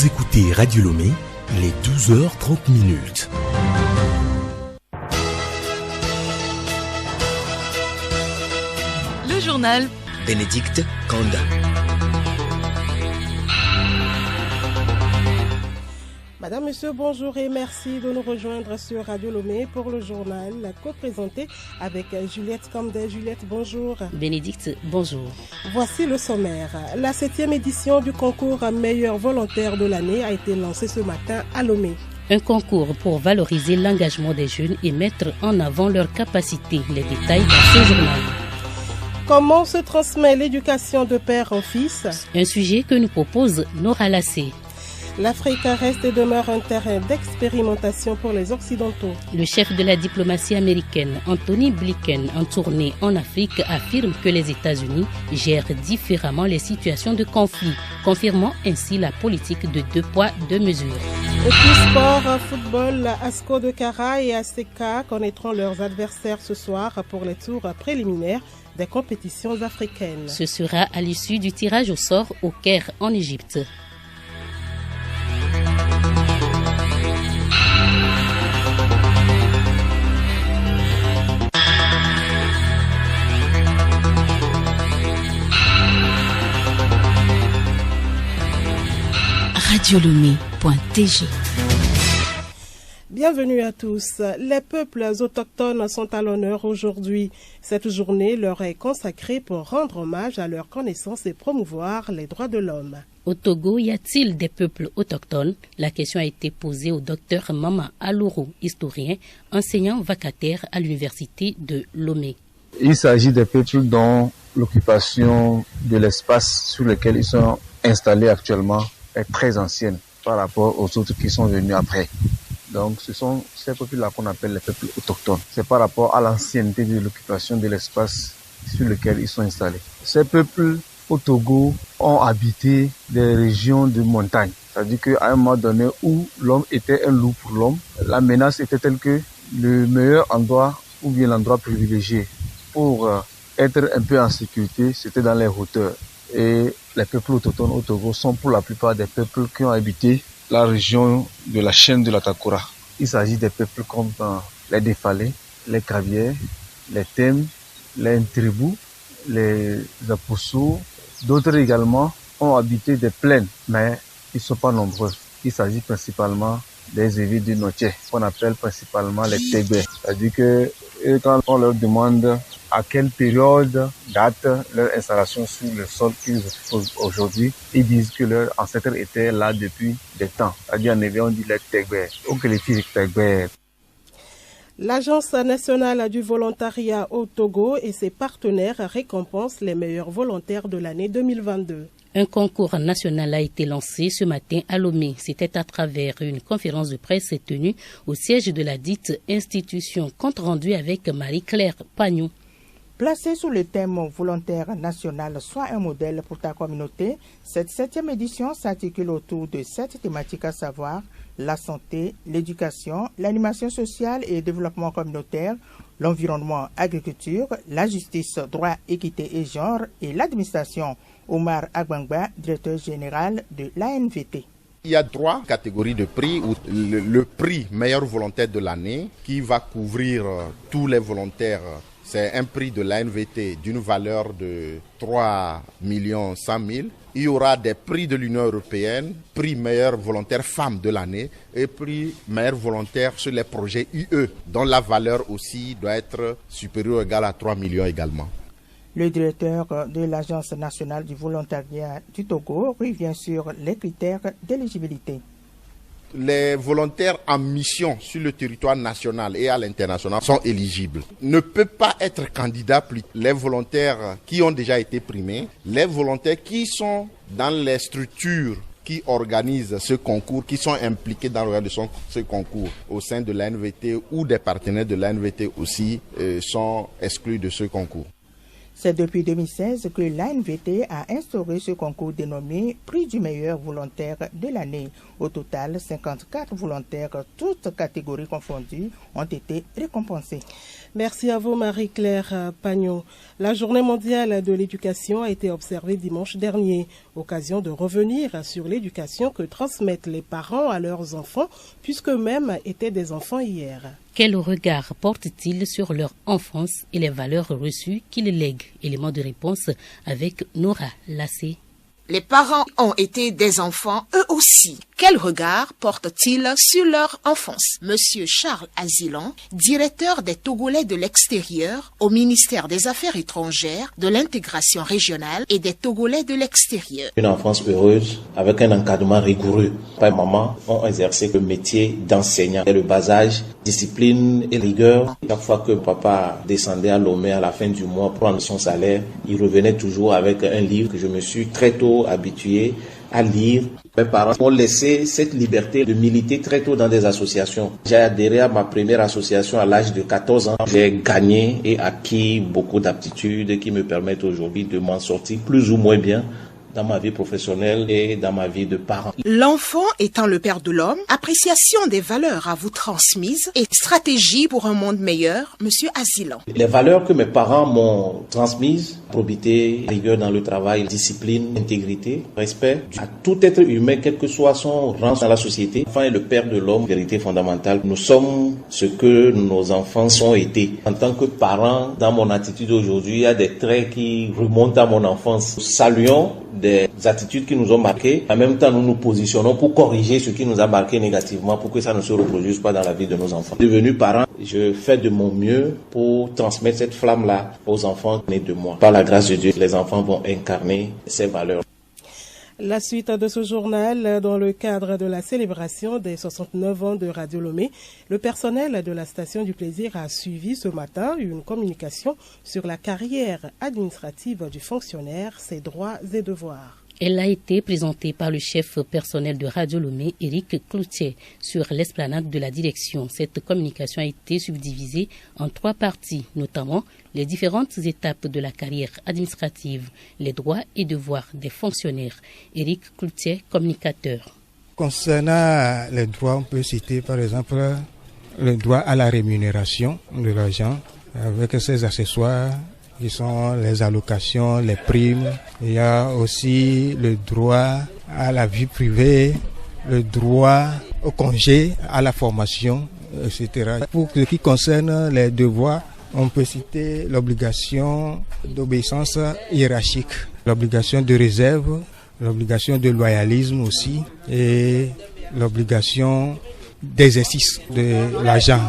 Vous écoutez Radio Lomé, les 12h30. Le journal Bénédicte Kanda. Madame, Monsieur, bonjour et merci de nous rejoindre sur Radio Lomé pour le journal co-présenté avec Juliette Kanda. Juliette, bonjour. Bénédicte, bonjour. Voici le sommaire. La 7e édition du concours meilleur volontaire de l'année a été lancée ce matin à Lomé. Un concours pour valoriser l'engagement des jeunes et mettre en avant leurs capacités. Les détails dans ce journal. Comment se transmet l'éducation de père en fils? Un sujet que nous propose Nora Lassé. L'Afrique reste et demeure un terrain d'expérimentation pour les Occidentaux. Le chef de la diplomatie américaine, Anthony Blinken, en tournée en Afrique, affirme que les États-Unis gèrent différemment les situations de conflit, confirmant ainsi la politique de 2 poids, 2 mesures. Et puis sport, football, ASCO de Kara et ACK connaîtront leurs adversaires ce soir pour les tours préliminaires des compétitions africaines. Ce sera à l'issue du tirage au sort au Caire en Égypte. radiolomé.tg. Bienvenue à tous. Les peuples autochtones sont à l'honneur aujourd'hui. Cette journée leur est consacrée pour rendre hommage à leur connaissance et promouvoir les droits de l'homme. Au Togo, y a-t-il des peuples autochtones? La question a été posée au docteur Mama Alourou, historien, enseignant vacataire à l'université de Lomé. Il s'agit des peuples dont l'occupation de l'espace sur lequel ils sont installés actuellement est très ancienne par rapport aux autres qui sont venus après. Donc ce sont ces peuples-là qu'on appelle les peuples autochtones. C'est par rapport à l'ancienneté de l'occupation de l'espace sur lequel ils sont installés. Ces peuples au Togo ont habité des régions de montagne. C'est-à-dire qu'à un moment donné où l'homme était un loup pour l'homme, la menace était telle que le meilleur endroit ou bien l'endroit privilégié pour être un peu en sécurité, c'était dans les hauteurs. Et les peuples autochtones au Togo sont pour la plupart des peuples qui ont habité la région de la chaîne de la Takora. Il s'agit des peuples comme les Défalés, les Kaviers, les Tem, les Ntribou, les Aposso. D'autres également ont habité des plaines, mais ils ne sont pas nombreux. Il s'agit principalement des Évis du Notier, qu'on appelle principalement les Tégbé. C'est-à-dire que quand on leur demande à quelle période date leur installation sur le sol qu'ils occupent aujourd'hui, ils disent que leurs ancêtres étaient là depuis des temps. C'est-à-dire en Évi, on dit les Tégbé, ou que les filles Tégbé. L'Agence nationale du volontariat au Togo et ses partenaires récompensent les meilleurs volontaires de l'année 2022. Un concours national a été lancé ce matin à Lomé. C'était à travers une conférence de presse tenue au siège de la dite institution. Compte rendu avec Marie-Claire Pagnon. Placé sous le thème volontaire national, soit un modèle pour ta communauté, cette 7e édition s'articule autour de 7 thématiques, à savoir la santé, l'éducation, l'animation sociale et développement communautaire, l'environnement, agriculture, la justice, droit, équité et genre et l'administration. Omar Agbangba, directeur général de l'ANVT. Il y a 3 catégories de prix. Le prix meilleur volontaire de l'année qui va couvrir tous les volontaires. C'est un prix de l'ANVT d'une valeur de 3 100 000. Il y aura des prix de l'Union européenne, prix meilleur volontaire femme de l'année et prix meilleur volontaire sur les projets UE, dont la valeur aussi doit être supérieure ou égale à 3 millions également. Le directeur de l'Agence nationale du volontariat du Togo revient sur les critères d'éligibilité. Les volontaires en mission sur le territoire national et à l'international sont éligibles. Ne peut pas être candidat plus les volontaires qui ont déjà été primés, les volontaires qui sont dans les structures qui organisent ce concours, qui sont impliqués dans l'organisation de ce concours au sein de l'ANVT ou des partenaires de l'ANVT aussi sont exclus de ce concours. C'est depuis 2016 que l'ANVT a instauré ce concours dénommé Prix du meilleur volontaire de l'année. Au total, 54 volontaires, toutes catégories confondues, ont été récompensés. Merci à vous Marie-Claire Pagnon. La journée mondiale de l'éducation a été observée dimanche dernier. Occasion de revenir sur l'éducation que transmettent les parents à leurs enfants, puisqu'eux-mêmes étaient des enfants hier. Quel regard portent-ils sur leur enfance et les valeurs reçues qu'ils lèguent? Élément de réponse avec Nora Lassé. Les parents ont été des enfants eux aussi. Quel regard portent-ils sur leur enfance? Monsieur Charles Azilan, directeur des Togolais de l'extérieur au ministère des Affaires étrangères, de l'intégration régionale et des Togolais de l'extérieur. Une enfance heureuse avec un encadrement rigoureux. Papa et maman ont exercé le métier d'enseignant. Dès le bas âge, discipline et rigueur. Chaque fois que papa descendait à Lomé à la fin du mois pour prendre son salaire, il revenait toujours avec un livre que je me suis très tôt habitué à lire. Mes parents m'ont laissé cette liberté de militer très tôt dans des associations. J'ai adhéré à ma première association à l'âge de 14 ans. J'ai gagné et acquis beaucoup d'aptitudes qui me permettent aujourd'hui de m'en sortir plus ou moins bien dans ma vie professionnelle et dans ma vie de parent. L'enfant étant le père de l'homme, appréciation des valeurs à vous transmises et stratégie pour un monde meilleur, Monsieur Azilan. Les valeurs que mes parents m'ont transmises, probité, rigueur dans le travail, discipline, intégrité, respect à tout être humain, quel que soit son rang dans la société. L'enfant est le père de l'homme, vérité fondamentale. Nous sommes ce que nos enfants ont été. En tant que parent, dans mon attitude aujourd'hui, il y a des traits qui remontent à mon enfance. Nous saluons des attitudes qui nous ont marquées. En même temps, nous nous positionnons pour corriger ce qui nous a marqué négativement pour que ça ne se reproduise pas dans la vie de nos enfants. Devenu parent, je fais de mon mieux pour transmettre cette flamme-là aux enfants nés de moi. Par la grâce de Dieu, les enfants vont incarner ces valeurs. La suite de ce journal, dans le cadre de la célébration des 69 ans de Radio Lomé, le personnel de la station du plaisir a suivi ce matin une communication sur la carrière administrative du fonctionnaire, ses droits et devoirs. Elle a été présentée par le chef personnel de Radio Lomé, Éric Cloutier, sur l'esplanade de la direction. Cette communication a été subdivisée en 3 parties, notamment les différentes étapes de la carrière administrative, les droits et devoirs des fonctionnaires. Éric Cloutier, communicateur. Concernant les droits, on peut citer par exemple le droit à la rémunération de l'agent avec ses accessoires, qui sont les allocations, les primes. Il y a aussi le droit à la vie privée, le droit au congé, à la formation, etc. Pour ce qui concerne les devoirs, on peut citer l'obligation d'obéissance hiérarchique, l'obligation de réserve, l'obligation de loyalisme aussi et l'obligation d'exercice de l'agent.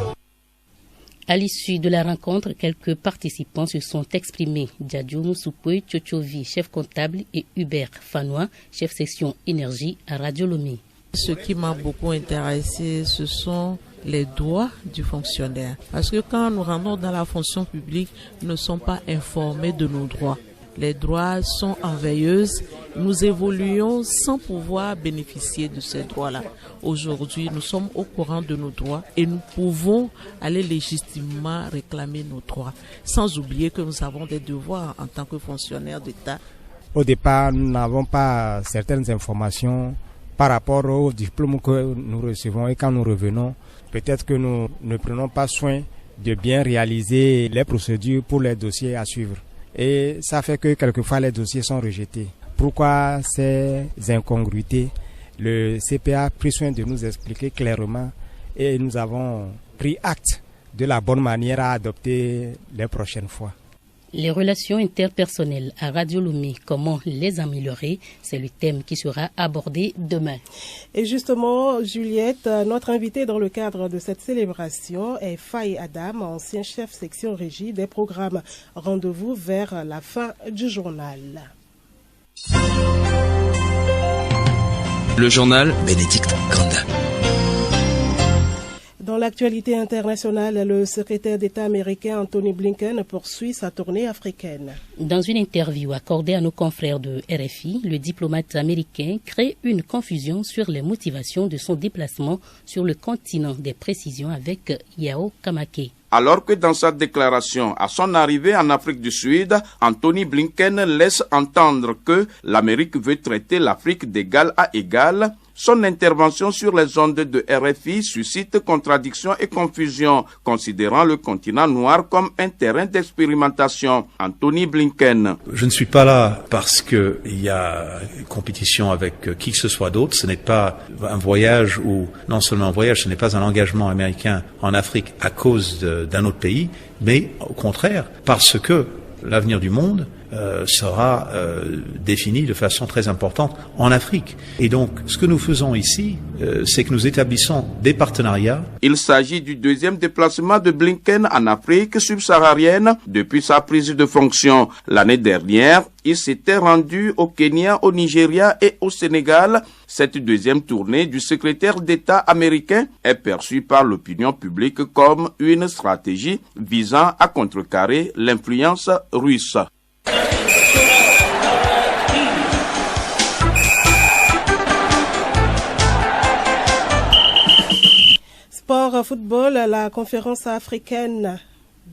À l'issue de la rencontre, quelques participants se sont exprimés. Diadio Moussoupoy Tchotchovi, chef comptable, et Hubert Fanois, chef section énergie à Radio Lomé. Ce qui m'a beaucoup intéressé, ce sont les droits du fonctionnaire. Parce que quand nous rentrons dans la fonction publique, nous ne sommes pas informés de nos droits. Les droits sont en veilleuse. Nous évoluons sans pouvoir bénéficier de ces droits-là. Aujourd'hui, nous sommes au courant de nos droits et nous pouvons aller légitimement réclamer nos droits. Sans oublier que nous avons des devoirs en tant que fonctionnaires d'État. Au départ, nous n'avons pas certaines informations par rapport au diplôme que nous recevons et quand nous revenons, peut-être que nous ne prenons pas soin de bien réaliser les procédures pour les dossiers à suivre. Et ça fait que quelquefois les dossiers sont rejetés. Pourquoi ces incongruités? Le CPA a pris soin de nous expliquer clairement et nous avons pris acte de la bonne manière à adopter les prochaines fois. Les relations interpersonnelles à Radio Lomé, comment les améliorer? C'est le thème qui sera abordé demain. Et justement, Juliette, notre invitée dans le cadre de cette célébration est Faye Adam, ancien chef section régie des programmes. Rendez-vous vers la fin du journal. Le journal Bénédicte Kanda. Dans l'actualité internationale, le secrétaire d'État américain Anthony Blinken poursuit sa tournée africaine. Dans une interview accordée à nos confrères de RFI, le diplomate américain crée une confusion sur les motivations de son déplacement sur le continent. Des précisions avec Yao Kamake. Alors que dans sa déclaration à son arrivée en Afrique du Sud, Anthony Blinken laisse entendre que l'Amérique veut traiter l'Afrique d'égal à égal. Son intervention sur les ondes de RFI suscite contradiction et confusion, considérant le continent noir comme un terrain d'expérimentation. Anthony Blinken. Je ne suis pas là parce qu'il y a compétition avec qui que ce soit d'autre. Ce n'est pas un voyage ou non seulement un voyage, ce n'est pas un engagement américain en Afrique à cause d'un autre pays, mais au contraire parce que l'avenir du monde sera défini de façon très importante en Afrique. Et donc, ce que nous faisons ici, c'est que nous établissons des partenariats. Il s'agit du deuxième déplacement de Blinken en Afrique subsaharienne depuis sa prise de fonction. L'année dernière, il s'était rendu au Kenya, au Nigeria et au Sénégal. Cette deuxième tournée du secrétaire d'État américain est perçue par l'opinion publique comme une stratégie visant à contrecarrer l'influence russe. Sport football, la conférence africaine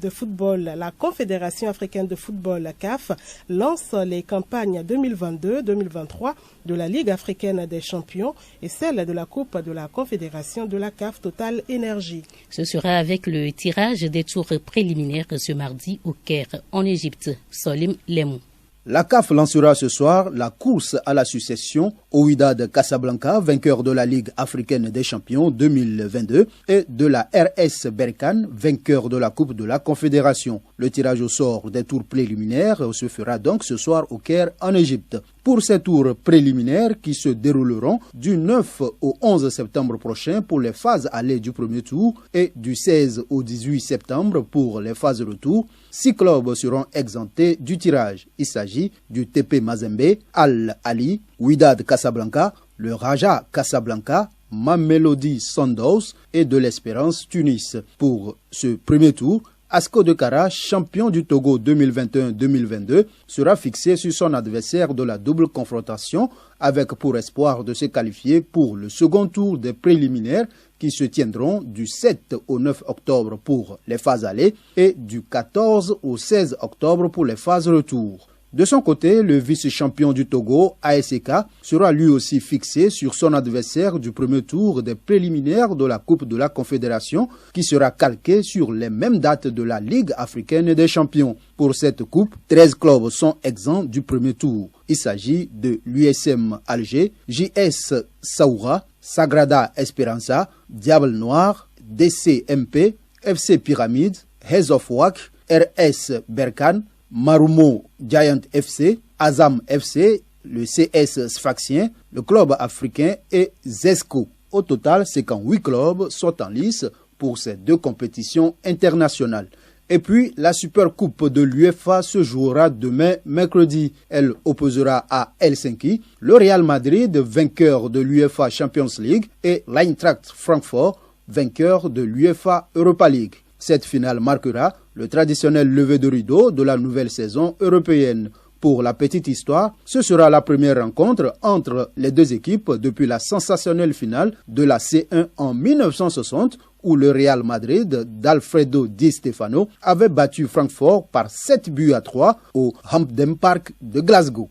de football, la Confédération africaine de football CAF lance les campagnes 2022-2023 de la Ligue africaine des champions et celle de la Coupe de la Confédération de la CAF Total Énergie. Ce sera avec le tirage des tours préliminaires ce mardi au Caire, en Égypte. Solim Lemou. La CAF lancera ce soir la course à la succession au Wydad Casablanca, vainqueur de la Ligue africaine des champions 2022, et de la RS Berkane, vainqueur de la Coupe de la Confédération. Le tirage au sort des tours préliminaires se fera donc ce soir au Caire en Égypte. Pour ces tours préliminaires qui se dérouleront du 9 au 11 septembre prochain pour les phases aller du premier tour et du 16 au 18 septembre pour les phases retour, 6 clubs seront exemptés du tirage. Il s'agit du TP Mazembe, Al Ali, Wydad Casablanca, le Raja Casablanca, Mamelodi Sundowns et de l'Espérance Tunis. Pour ce premier tour, Asco de Kara, champion du Togo 2021-2022, sera fixé sur son adversaire de la double confrontation avec pour espoir de se qualifier pour le second tour des préliminaires qui se tiendront du 7 au 9 octobre pour les phases aller et du 14 au 16 octobre pour les phases retour. De son côté, le vice-champion du Togo, ASK, sera lui aussi fixé sur son adversaire du premier tour des préliminaires de la Coupe de la Confédération qui sera calqué sur les mêmes dates de la Ligue africaine des champions. Pour cette coupe, 13 clubs sont exempts du premier tour. Il s'agit de l'USM Alger, JS Saoura, Sagrada Esperança, Diable Noir, DCMP, FC Pyramide, Heads of Wak, RS Berkane, Marumo Giant FC, Azam FC, le CS Sfaxien, le club africain et Zesco. Au total, c'est quand 8 clubs sont en lice pour ces deux compétitions internationales. Et puis, la Super Coupe de l'UEFA se jouera demain, mercredi. Elle opposera à Helsinki le Real Madrid, vainqueur de l'UEFA Champions League, et l'Eintracht Francfort, vainqueur de l'UEFA Europa League. Cette finale marquera le traditionnel lever de rideau de la nouvelle saison européenne. Pour la petite histoire, ce sera la première rencontre entre les deux équipes depuis la sensationnelle finale de la C1 en 1960 où le Real Madrid d'Alfredo Di Stefano avait battu Francfort par 7-3 au Hampden Park de Glasgow.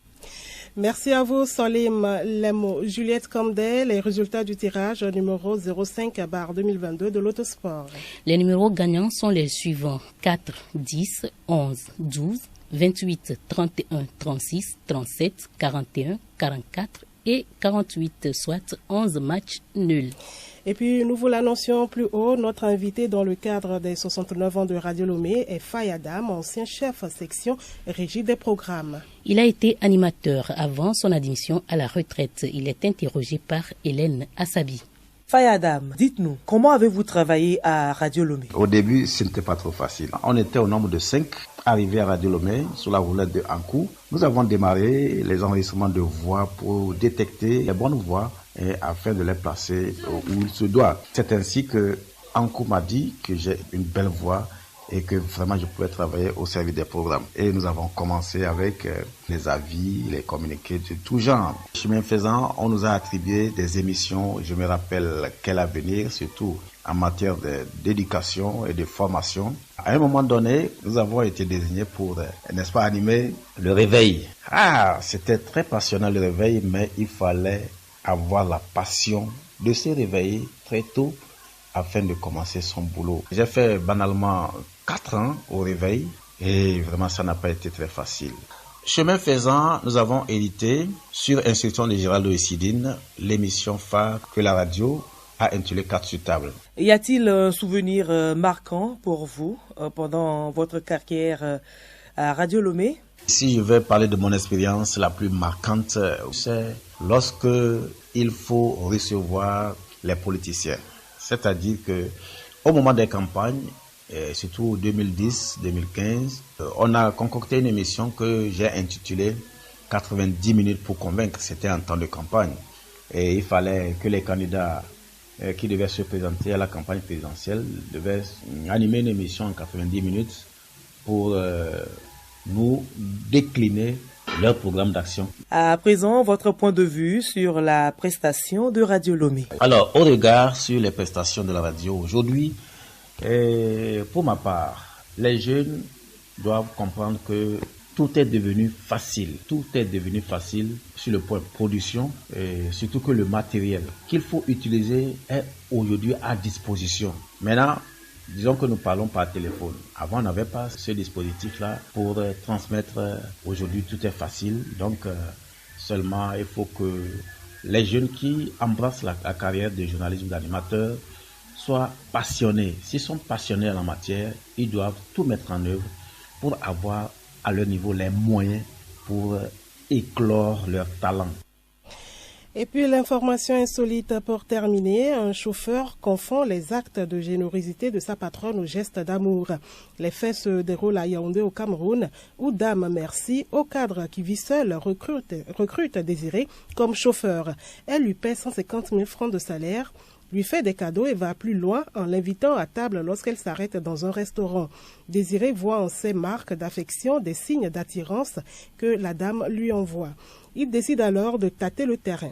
Merci à vous, Solim Lemo. Juliette Camdet, les résultats du tirage numéro 05/2022 de l'Autosport. Les numéros gagnants sont les suivants: 4, 10, 11, 12, 28, 31, 36, 37, 41, 44 et 48, soit 11 matchs nuls. Et puis, nous vous l'annoncions plus haut, notre invité dans le cadre des 69 ans de Radio Lomé est Faye Adam, ancien chef section régie des programmes. Il a été animateur avant son admission à la retraite. Il est interrogé par Hélène Assabi. Faye Adam, dites-nous, comment avez-vous travaillé à Radio Lomé? Au début, ce n'était pas trop facile. On était au nombre de 5 arrivés à Radio Lomé sur la roulette de Ankou. Nous avons démarré les enregistrements de voix pour détecter les bonnes voix et afin de les placer où il se doit. C'est ainsi que Ankou m'a dit que j'ai une belle voix et que vraiment je pouvais travailler au service des programmes. Et nous avons commencé avec les avis, les communiqués de tout genre. Chemin faisant, on nous a attribué des émissions, je me rappelle Quel avenir, surtout en matière d'éducation et de formation. À un moment donné, nous avons été désignés pour, n'est-ce pas, animer le réveil. C'était très passionnant le réveil, mais il fallait avoir la passion de se réveiller très tôt afin de commencer son boulot. J'ai fait banalement 4 ans au réveil et vraiment ça n'a pas été très facile. Chemin faisant, nous avons édité, sur instruction de Gérald Oesidine, l'émission phare que la radio a intitulée 4 sur table. Y a-t-il un souvenir marquant pour vous pendant votre carrière à Radio Lomé? Si je vais parler de mon expérience la plus marquante, c'est lorsque il faut recevoir les politiciens. C'est-à-dire que au moment des campagnes, et surtout 2010-2015, on a concocté une émission que j'ai intitulée 90 minutes pour convaincre. C'était un temps de campagne. Et il fallait que les candidats qui devaient se présenter à la campagne présidentielle devaient animer une émission en 90 minutes pour nous décliner leur programme d'action. À présent, votre point de vue sur la prestation de Radio Lomé. Alors, au regard sur les prestations de la radio aujourd'hui, pour ma part, les jeunes doivent comprendre que tout est devenu facile. Tout est devenu facile sur le point production, et surtout que le matériel qu'il faut utiliser est aujourd'hui à disposition. Maintenant, disons que nous parlons par téléphone. Avant, on n'avait pas ce dispositif-là pour transmettre. Aujourd'hui, tout est facile. Donc, seulement, il faut que les jeunes qui embrassent la carrière de journalisme d'animateur soient passionnés. S'ils sont passionnés en la matière, ils doivent tout mettre en œuvre pour avoir à leur niveau les moyens pour éclore leur talent. Et puis l'information insolite pour terminer, un chauffeur confond les actes de générosité de sa patronne aux gestes d'amour. Les faits se déroulent à Yaoundé au Cameroun, où Dame Merci, au cadre qui vit seul, recrute Désiré comme chauffeur. Elle lui paie 150 000 francs de salaire, lui fait des cadeaux et va plus loin en l'invitant à table lorsqu'elle s'arrête dans un restaurant. Désiré voit en ces marques d'affection des signes d'attirance que la dame lui envoie. Il décide alors de tâter le terrain.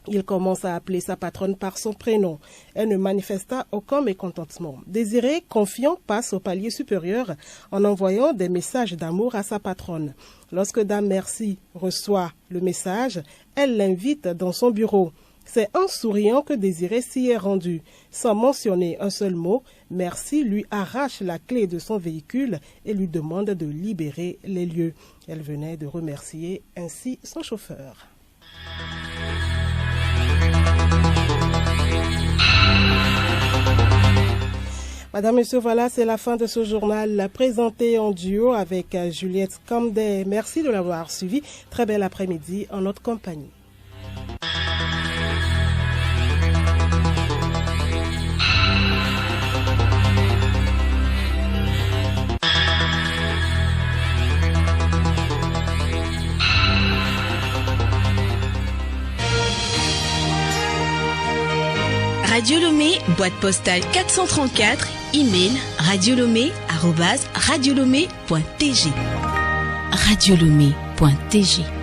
Il commence à appeler sa patronne par son prénom. Elle ne manifesta aucun mécontentement. Désiré, confiant, passe au palier supérieur en envoyant des messages d'amour à sa patronne. Lorsque Dame Merci reçoit le message, elle l'invite dans son bureau. C'est en souriant que Désiré s'y est rendu. Sans mentionner un seul mot, Merci lui arrache la clé de son véhicule et lui demande de libérer les lieux. Elle venait de remercier ainsi son chauffeur. Madame, Monsieur, voilà, c'est la fin de ce journal présenté en duo avec Juliette Camdet. Merci de l'avoir suivi. Très bel après-midi en notre compagnie. Radio Lomé, boîte postale 434, email radiolomé@radiolomé.tg. Radiolomé.tg